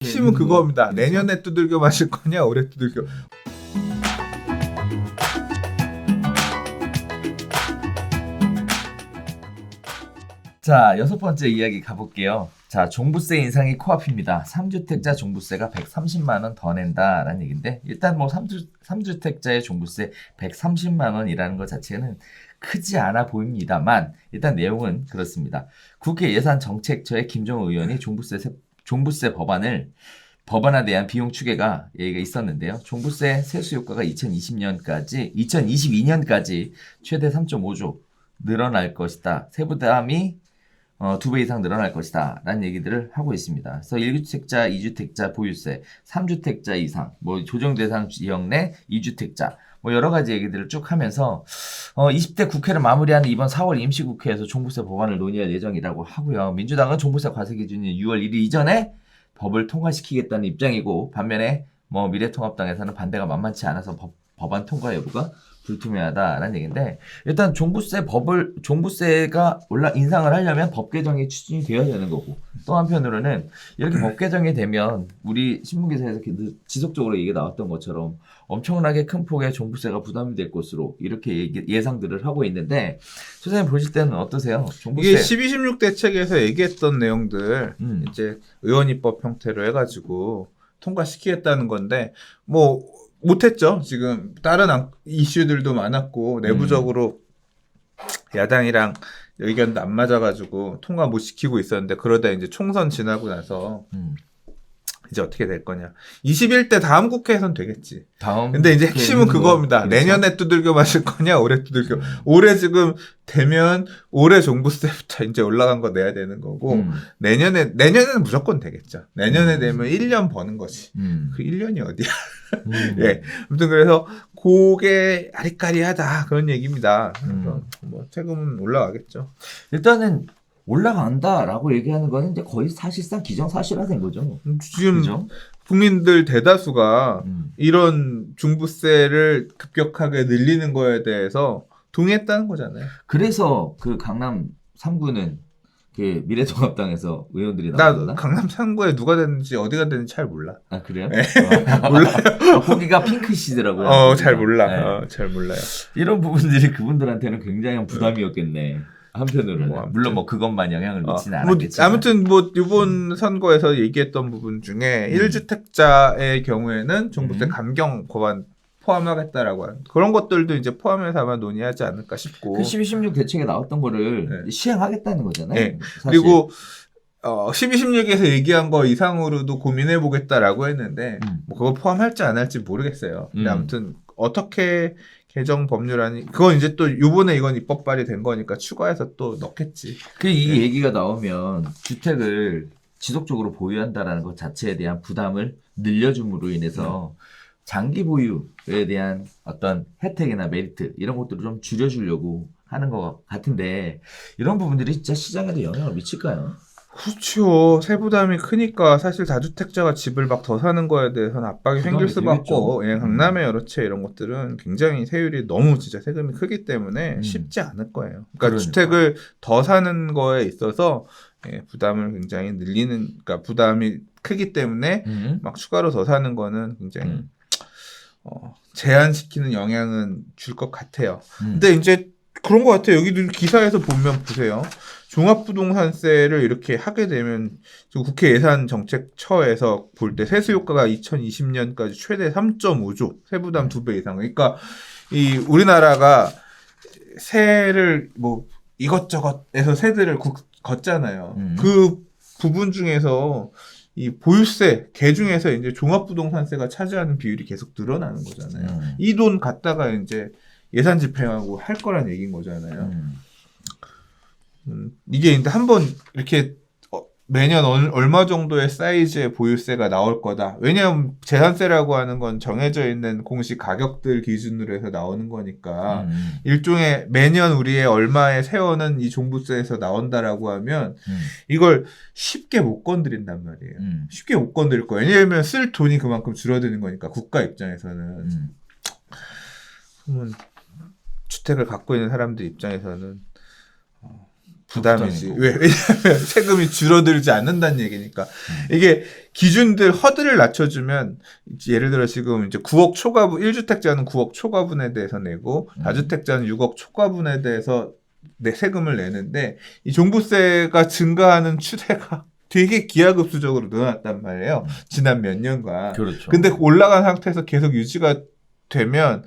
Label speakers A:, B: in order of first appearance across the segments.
A: 핵심은 그겁니다. 내년에 두들겨 마실 거냐, 올해 두들겨.
B: 자, 6번째 이야기 가볼게요. 자, 종부세 인상이 코앞입니다. 3주택자 종부세가 130만 원 더 낸다라는 얘기인데, 일단 뭐 3주택자의 종부세 130만 원이라는 것 자체는 크지 않아 보입니다만, 일단 내용은 그렇습니다. 국회 예산정책처의 김종우 의원이 종부세 법안에 대한 비용 추계가 얘기가 있었는데요. 종부세 세수 효과가 2022년까지 최대 3.5조 늘어날 것이다. 세부담이 2배 이상 늘어날 것이다. 라는 얘기들을 하고 있습니다. 그래서 1주택자, 2주택자 보유세, 3주택자 이상, 뭐 조정대상 지역 내 2주택자, 뭐 여러 가지 얘기들을 쭉 하면서 20대 국회를 마무리하는 이번 4월 임시국회에서 종부세 법안을 논의할 예정이라고 하고요. 민주당은 종부세 과세 기준이 6월 1일 이전에 법을 통과시키겠다는 입장이고, 반면에 뭐 미래통합당에서는 반대가 만만치 않아서 법안 통과 여부가 불투명하다라는 얘기인데, 일단 종부세가 인상을 하려면 법 개정이 추진이 되어야 되는 거고, 또 한편으로는 이렇게 법 개정이 되면 우리 신문기사에서 지속적으로 얘기 나왔던 것처럼 엄청나게 큰 폭의 종부세가 부담이 될 것으로 이렇게 예상들을 하고 있는데, 소장님 보실 때는 어떠세요? 종부세.
A: 이게 12, 16 대책에서 얘기했던 내용들 이제 의원 입법 형태로 해가지고 통과시키겠다는 건데, 뭐 못했죠. 지금 다른 이슈들도 많았고 내부적으로 야당이랑 의견도 안 맞아가지고 통과 못 시키고 있었는데, 그러다 이제 총선 지나고 나서 이제 어떻게 될 거냐. 21대 다음 국회에선 되겠지. 근데 이제 핵심은 그겁니다.
B: 그렇죠?
A: 내년에 두들겨 마실 거냐, 올해 두들겨. 올해 지금 되면 올해 종부세부터 이제 올라간 거 내야 되는 거고, 내년에는 무조건 되겠죠. 내년에 되면 1년 버는 거지. 그 1년이 어디야. 예. 아무튼 그래서 그게 아리까리하다 그런 얘기입니다. 그래서 뭐 세금은 올라가겠죠.
B: 일단은 올라간다라고 얘기하는 거는 이제 거의 사실상 기정사실화된 거죠.
A: 지금
B: 그죠?
A: 국민들 대다수가 이런 중부세를 급격하게 늘리는 거에 대해서 동의했다는 거잖아요.
B: 그래서 그 강남 3구는 그 미래통합당에서 의원들이
A: 나
B: 나왔나?
A: 강남 3구에 누가 됐는지 어디가 됐는지 잘 몰라.
B: 아, 그래요?
A: 네. 몰라요.
B: 거기가 핑크시더라고요.
A: 잘 몰라.
B: 네.
A: 잘 몰라요.
B: 이런 부분들이 그분들한테는 굉장히 부담이었겠네. 한편으로는. 물론 뭐 그것만 영향을 미치는 않았겠지만.
A: 아무튼 뭐 이번 선거에서 얘기했던 부분 중에 1주택자의 경우에는 종부세 감경 법안 포함하겠다라고 하는 그런 것들도 이제 포함해서 아마 논의하지 않을까 싶고.
B: 그 12, 16 대책에 나왔던 거를 시행하겠다는 거잖아요.
A: 네.
B: 사실.
A: 그리고 12, 16에서 얘기한 거 이상으로도 고민해 보겠다라고 했는데 뭐 그거 포함할지 안 할지 모르겠어요. 근데 아무튼 어떻게 개정 법률안이 그건 이제 또 요번에 이건 입법 발의된 거니까 추가해서 또 넣겠지.
B: 이 얘기가 나오면 주택을 지속적으로 보유한다라는 것 자체에 대한 부담을 늘려줌으로 인해서 장기 보유에 대한 어떤 혜택이나 메리트 이런 것들을 좀 줄여주려고 하는 것 같은데, 이런 부분들이 진짜 시장에도 영향을 미칠까요?
A: 그렇죠. 세부담이 크니까 사실 다주택자가 집을 막 더 사는 거에 대해서는 압박이 생길 수밖에 없고, 강남의 여러 채 이런 것들은 굉장히 세율이 너무 진짜 세금이 크기 때문에 쉽지 않을 거예요. 그러니까 주택을 더 사는 거에 있어서 부담을 굉장히 그러니까 부담이 크기 때문에 막 추가로 더 사는 거는 굉장히 제한시키는 영향은 줄 것 같아요. 근데 이제 그런 것 같아요. 여기도 기사에서 보면 보세요. 종합부동산세를 이렇게 하게 되면 국회 예산정책처에서 볼 때 세수 효과가 2020년까지 최대 3.5조, 세부담 2배 이상. 그러니까 이 우리나라가 세를 뭐 이것저것에서 세들을 걷잖아요. 그 부분 중에서 이 보유세, 개 중에서 이제 종합부동산세가 차지하는 비율이 계속 늘어나는 거잖아요. 이 돈 갖다가 이제 예산 집행하고 할 거란 얘기인 거잖아요. 이게 이제 한번 이렇게 매년 얼마 정도의 사이즈의 보유세가 나올 거다. 왜냐하면 재산세라고 하는 건 정해져 있는 공시 가격들 기준으로 해서 나오는 거니까 일종의 매년 우리의 얼마의 세원은 이 종부세에서 나온다라고 하면 이걸 쉽게 못 건드린단 말이에요. 쉽게 못 건드릴 거예요. 왜냐하면 쓸 돈이 그만큼 줄어드는 거니까 국가 입장에서는. 그러면 주택을 갖고 있는 사람들 입장에서는 부담이지.
B: 부담이고.
A: 왜냐하면 세금이 줄어들지 않는다는 얘기니까. 이게 기준들 허들을 낮춰주면 예를 들어 지금 이제 9억 초과분 1주택자는 9억 초과분에 대해서 내고 다주택자는 6억 초과분에 대해서 세금을 내는데 이 종부세가 증가하는 추세가 되게 기하급수적으로 늘어났단 말이에요. 지난 몇 년간.
B: 그렇죠.
A: 근데 올라간 상태에서 계속 유지가 되면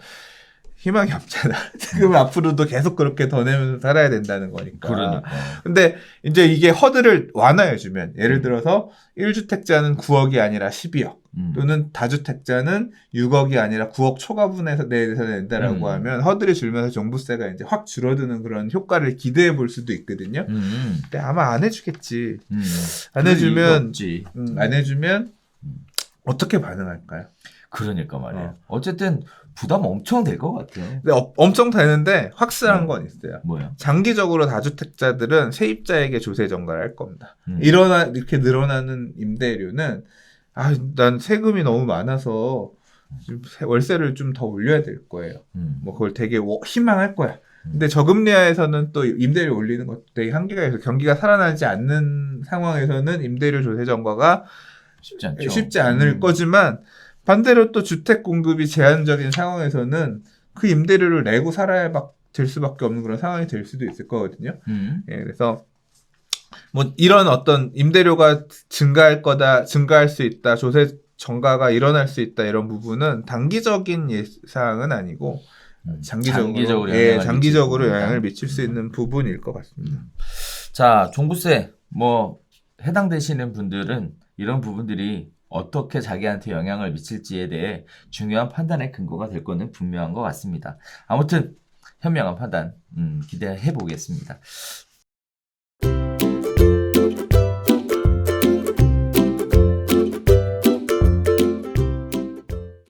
A: 희망이 없잖아. 지금 앞으로도 계속 그렇게 더 내면서 살아야 된다는 거니까.
B: 그러니까.
A: 근데 이제 이게 허들을 완화해주면 예를 들어서 1주택자는 9억이 아니라 12억 또는 다주택자는 6억이 아니라 9억 초과분에서 내에서 낸다라고 하면 허들이 줄면서 종부세가 이제 확 줄어드는 그런 효과를 기대해 볼 수도 있거든요. 근데 아마 안 해주겠지. 안 해주면 안 해주면 어떻게 반응할까요?
B: 그러니까 말이에요. 어쨌든 부담 엄청 될 것 같아요.
A: 근데 엄청 되는데 확실한 건 있어요.
B: 뭐야?
A: 장기적으로 다주택자들은 세입자에게 조세 전가를 할 겁니다. 이렇게 늘어나는 임대료는 난 세금이 너무 많아서 월세를 좀 더 올려야 될 거예요. 뭐 그걸 되게 희망할 거야. 근데 저금리하에서는 또 임대료 올리는 것도 되게 한계가 있어서 경기가 살아나지 않는 상황에서는 임대료 조세 전가가 쉽지 않을 거지만 반대로 또 주택 공급이 제한적인 상황에서는 그 임대료를 내고 살아야 될 수밖에 없는 그런 상황이 될 수도 있을 거거든요. 예, 그래서 뭐 이런 어떤 임대료가 증가할 수 있다, 조세 전가가 일어날 수 있다 이런 부분은 단기적인 예상은 아니고 장기적으로 영향을 미칠 수 있는 부분일 것 같습니다.
B: 자, 종부세 뭐 해당되시는 분들은 이런 부분들이 어떻게 자기한테 영향을 미칠지에 대해 중요한 판단의 근거가 될 거는 분명한 것 같습니다. 아무튼 현명한 판단 기대해 보겠습니다.